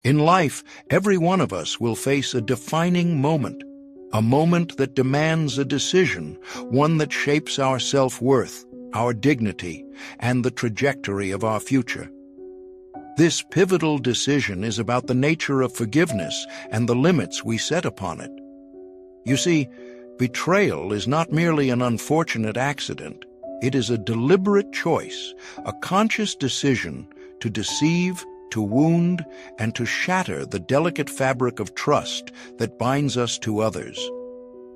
In life, every one of us will face a defining moment, a moment that demands a decision, one that shapes our self-worth, our dignity, and the trajectory of our future. This pivotal decision is about the nature of forgiveness and the limits we set upon it. You see, betrayal is not merely an unfortunate accident. It is a deliberate choice, a conscious decision to deceive, to wound, and to shatter the delicate fabric of trust that binds us to others.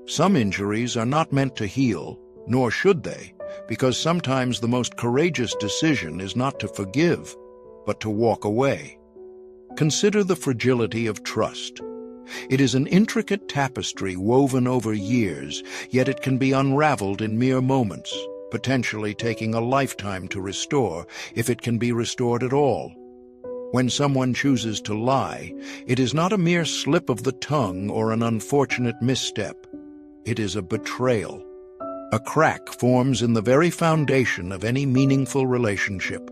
Some injuries are not meant to heal, nor should they, because sometimes the most courageous decision is not to forgive, but to walk away. Consider the fragility of trust. It is an intricate tapestry woven over years, yet it can be unraveled in mere moments, potentially taking a lifetime to restore, if it can be restored at all. When someone chooses to lie, it is not a mere slip of the tongue or an unfortunate misstep. It is a betrayal. A crack forms in the very foundation of any meaningful relationship.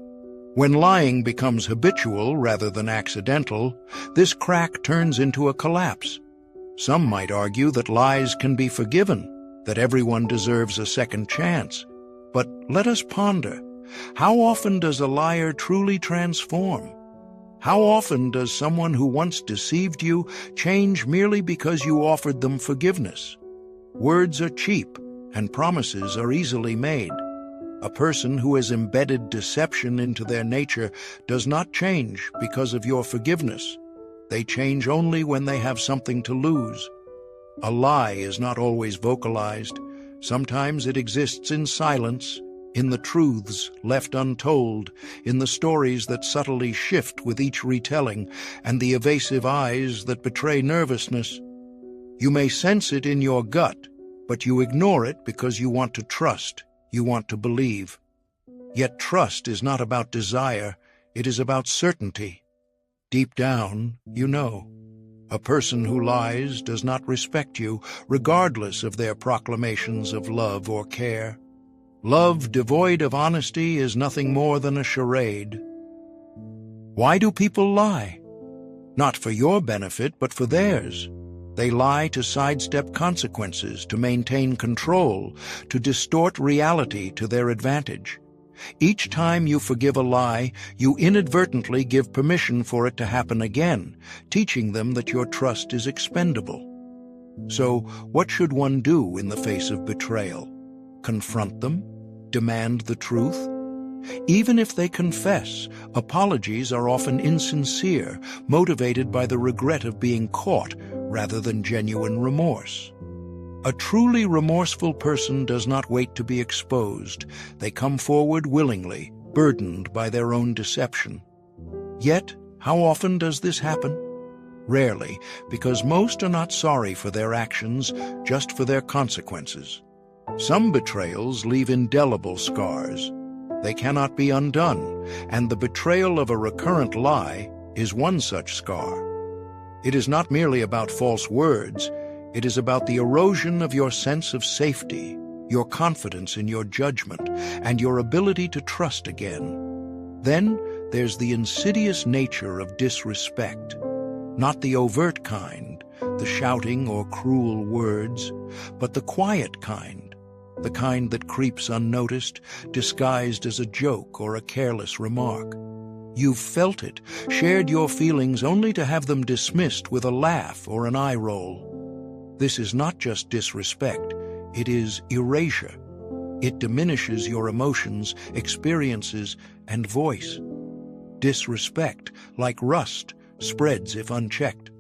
When lying becomes habitual rather than accidental, this crack turns into a collapse. Some might argue that lies can be forgiven, that everyone deserves a second chance. But let us ponder, how often does a liar truly transform? How often does someone who once deceived you change merely because you offered them forgiveness? Words are cheap, and promises are easily made. A person who has embedded deception into their nature does not change because of your forgiveness. They change only when they have something to lose. A lie is not always vocalized. Sometimes it exists in silence, in the truths left untold, in the stories that subtly shift with each retelling, and the evasive eyes that betray nervousness. You may sense it in your gut, but you ignore it because you want to trust, you want to believe. Yet trust is not about desire, it is about certainty. Deep down, you know. A person who lies does not respect you, regardless of their proclamations of love or care. Love devoid of honesty is nothing more than a charade. Why do people lie? Not for your benefit, but for theirs. They lie to sidestep consequences, to maintain control, to distort reality to their advantage. Each time you forgive a lie, you inadvertently give permission for it to happen again, teaching them that your trust is expendable. So, what should one do in the face of betrayal? Confront them? Demand the truth? Even if they confess, apologies are often insincere, motivated by the regret of being caught rather than genuine remorse. A truly remorseful person does not wait to be exposed. They come forward willingly, burdened by their own deception. Yet, how often does this happen? Rarely, because most are not sorry for their actions, just for their consequences. Some betrayals leave indelible scars. They cannot be undone, and the betrayal of a recurrent lie is one such scar. It is not merely about false words, it is about the erosion of your sense of safety, your confidence in your judgment, and your ability to trust again. Then there's the insidious nature of disrespect. Not the overt kind, the shouting or cruel words, but the quiet kind, the kind that creeps unnoticed, disguised as a joke or a careless remark. You've felt it, shared your feelings only to have them dismissed with a laugh or an eye roll. This is not just disrespect, it is erasure. It diminishes your emotions, experiences, and voice. Disrespect, like rust, spreads if unchecked.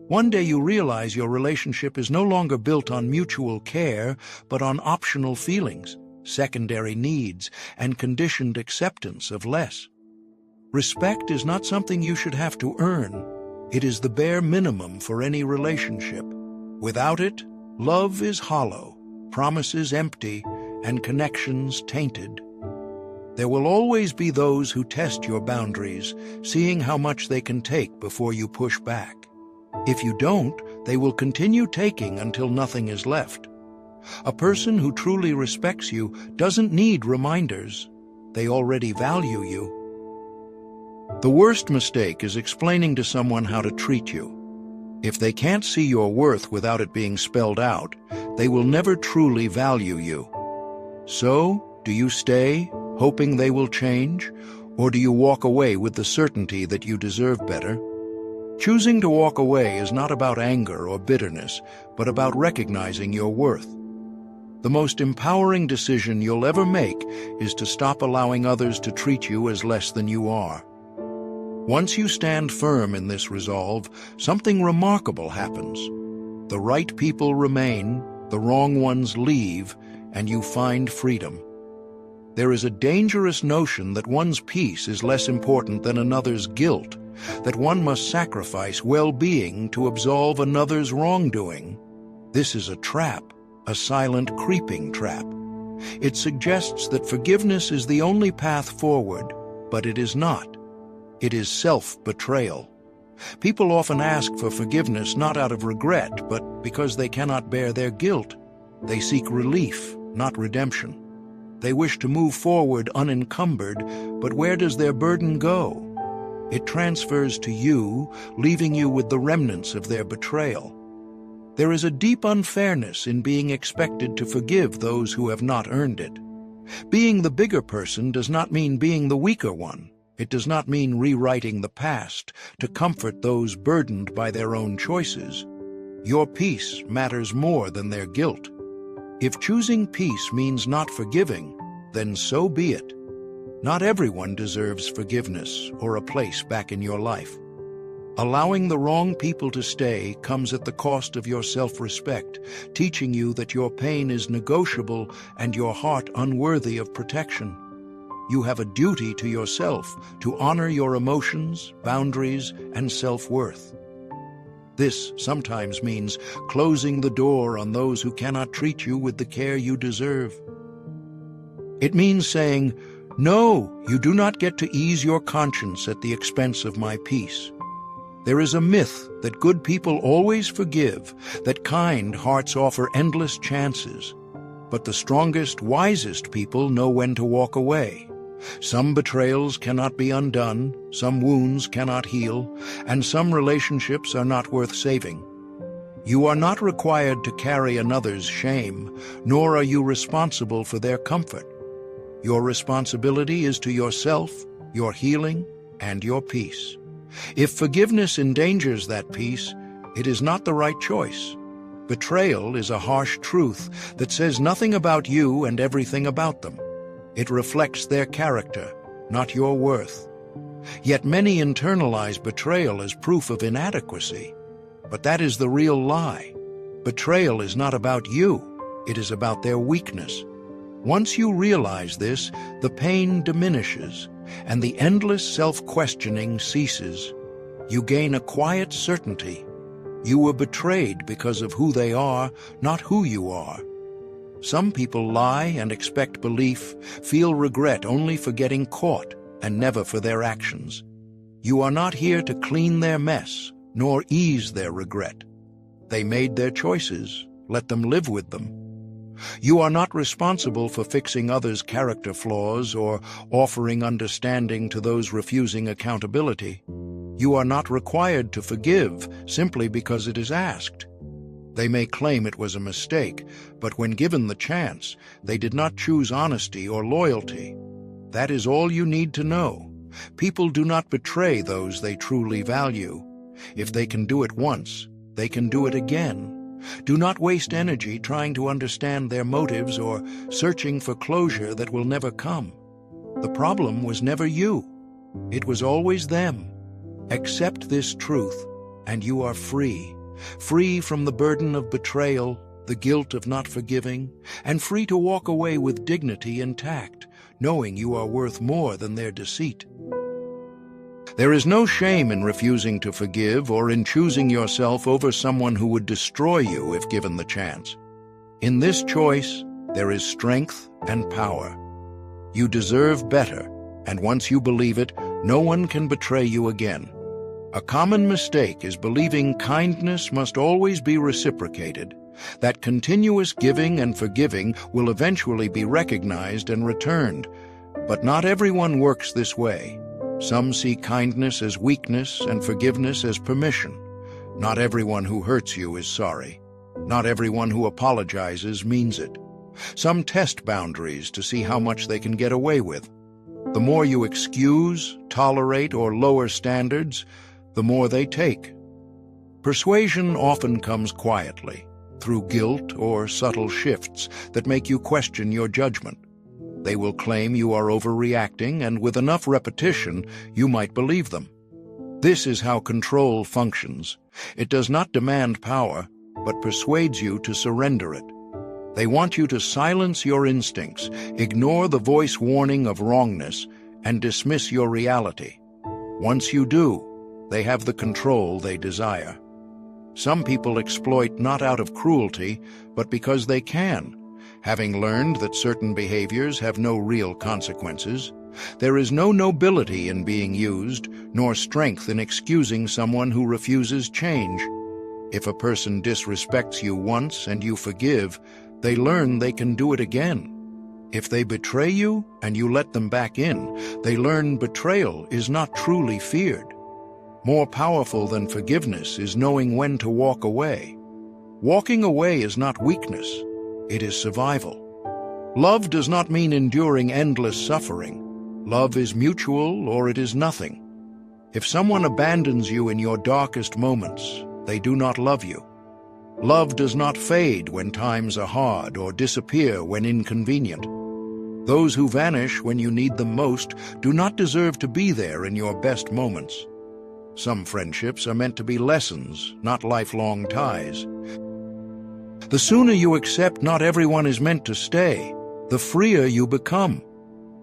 One day you realize your relationship is no longer built on mutual care, but on optional feelings, secondary needs, and conditioned acceptance of less. Respect is not something you should have to earn. It is the bare minimum for any relationship. Without it, love is hollow, promises empty, and connections tainted. There will always be those who test your boundaries, seeing how much they can take before you push back. If you don't, they will continue taking until nothing is left. A person who truly respects you doesn't need reminders. They already value you. The worst mistake is explaining to someone how to treat you. If they can't see your worth without it being spelled out, they will never truly value you. So, do you stay, hoping they will change, or do you walk away with the certainty that you deserve better? Choosing to walk away is not about anger or bitterness, but about recognizing your worth. The most empowering decision you'll ever make is to stop allowing others to treat you as less than you are. Once you stand firm in this resolve, something remarkable happens. The right people remain, the wrong ones leave, and you find freedom. There is a dangerous notion that one's peace is less important than another's guilt, that one must sacrifice well-being to absolve another's wrongdoing. This is a trap, a silent, creeping trap. It suggests that forgiveness is the only path forward, but it is not. It is self-betrayal. People often ask for forgiveness not out of regret, but because they cannot bear their guilt. They seek relief, not redemption. They wish to move forward unencumbered, but where does their burden go? It transfers to you, leaving you with the remnants of their betrayal. There is a deep unfairness in being expected to forgive those who have not earned it. Being the bigger person does not mean being the weaker one. It does not mean rewriting the past to comfort those burdened by their own choices. Your peace matters more than their guilt. If choosing peace means not forgiving, then so be it. Not everyone deserves forgiveness or a place back in your life. Allowing the wrong people to stay comes at the cost of your self-respect, teaching you that your pain is negotiable and your heart unworthy of protection. You have a duty to yourself to honor your emotions, boundaries, and self-worth. This sometimes means closing the door on those who cannot treat you with the care you deserve. It means saying, "No, you do not get to ease your conscience at the expense of my peace." There is a myth that good people always forgive, that kind hearts offer endless chances. But the strongest, wisest people know when to walk away. Some betrayals cannot be undone, some wounds cannot heal, and some relationships are not worth saving. You are not required to carry another's shame, nor are you responsible for their comfort. Your responsibility is to yourself, your healing, and your peace. If forgiveness endangers that peace, it is not the right choice. Betrayal is a harsh truth that says nothing about you and everything about them. It reflects their character, not your worth. Yet many internalize betrayal as proof of inadequacy. But that is the real lie. Betrayal is not about you, it is about their weakness. Once you realize this, the pain diminishes, and the endless self-questioning ceases. You gain a quiet certainty. You were betrayed because of who they are, not who you are. Some people lie and expect belief, feel regret only for getting caught, and never for their actions. You are not here to clean their mess, nor ease their regret. They made their choices, let them live with them. You are not responsible for fixing others' character flaws or offering understanding to those refusing accountability. You are not required to forgive simply because it is asked. They may claim it was a mistake, but when given the chance, they did not choose honesty or loyalty. That is all you need to know. People do not betray those they truly value. If they can do it once, they can do it again. Do not waste energy trying to understand their motives or searching for closure that will never come. The problem was never you. It was always them. Accept this truth, and you are free. Free from the burden of betrayal, the guilt of not forgiving, and free to walk away with dignity intact, knowing you are worth more than their deceit. There is no shame in refusing to forgive or in choosing yourself over someone who would destroy you if given the chance. In this choice, there is strength and power. You deserve better, and once you believe it, no one can betray you again. A common mistake is believing kindness must always be reciprocated, that continuous giving and forgiving will eventually be recognized and returned. But not everyone works this way. Some see kindness as weakness and forgiveness as permission. Not everyone who hurts you is sorry. Not everyone who apologizes means it. Some test boundaries to see how much they can get away with. The more you excuse, tolerate, or lower standards, the more they take. Persuasion often comes quietly, through guilt or subtle shifts that make you question your judgment. They will claim you are overreacting, and with enough repetition, you might believe them. This is how control functions. It does not demand power, but persuades you to surrender it. They want you to silence your instincts, ignore the voice warning of wrongness, and dismiss your reality. Once you do, they have the control they desire. Some people exploit not out of cruelty, but because they can, having learned that certain behaviors have no real consequences. There is no nobility in being used, nor strength in excusing someone who refuses change. If a person disrespects you once and you forgive, they learn they can do it again. If they betray you and you let them back in, they learn betrayal is not truly feared. More powerful than forgiveness is knowing when to walk away. Walking away is not weakness, it is survival. Love does not mean enduring endless suffering. Love is mutual or it is nothing. If someone abandons you in your darkest moments, they do not love you. Love does not fade when times are hard or disappear when inconvenient. Those who vanish when you need them most do not deserve to be there in your best moments. Some friendships are meant to be lessons, not lifelong ties. The sooner you accept not everyone is meant to stay, the freer you become.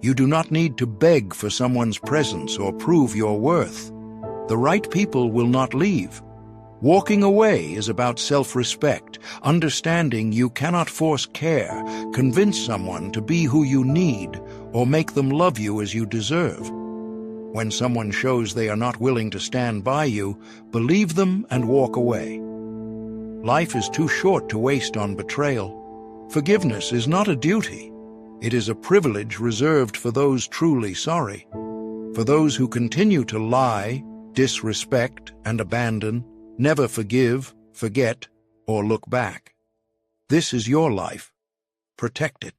You do not need to beg for someone's presence or prove your worth. The right people will not leave. Walking away is about self-respect, understanding you cannot force care, convince someone to be who you need, or make them love you as you deserve. When someone shows they are not willing to stand by you, believe them and walk away. Life is too short to waste on betrayal. Forgiveness is not a duty. It is a privilege reserved for those truly sorry. For those who continue to lie, disrespect, and abandon, never forgive, forget, or look back. This is your life. Protect it.